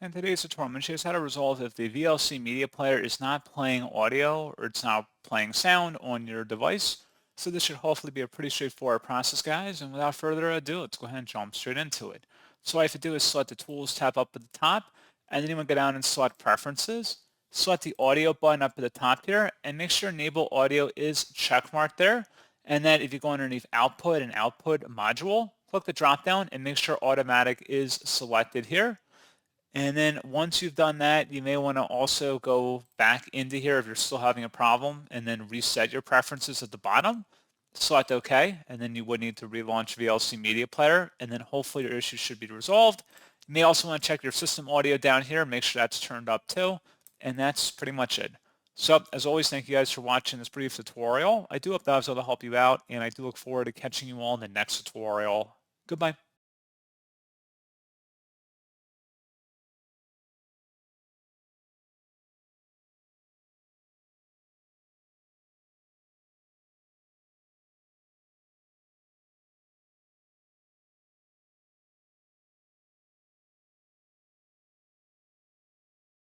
In today's tutorial, I'm going to show you how to resolve if the VLC Media Player is not playing audio or it's not playing sound on your device. So this should hopefully be a pretty straightforward process, guys. And without further ado, let's go ahead and jump straight into it. So all I have to do is select the Tools tab up at the top, and then you want to go down and select Preferences. Select the Audio button up at the top here, and make sure Enable Audio is checkmarked there. And then if you go underneath Output and Output Module, click the drop down and make sure Automatic is selected here. And then once you've done that, you may want to also go back into here if you're still having a problem and then reset your preferences at the bottom. Select OK, and then you would need to relaunch VLC Media Player, and then hopefully your issue should be resolved. You may also want to check your system audio down here, make sure that's turned up too, and that's pretty much it. So as always, thank you guys for watching this brief tutorial. I do hope that was able to help you out, and I do look forward to catching you all in the next tutorial. Goodbye.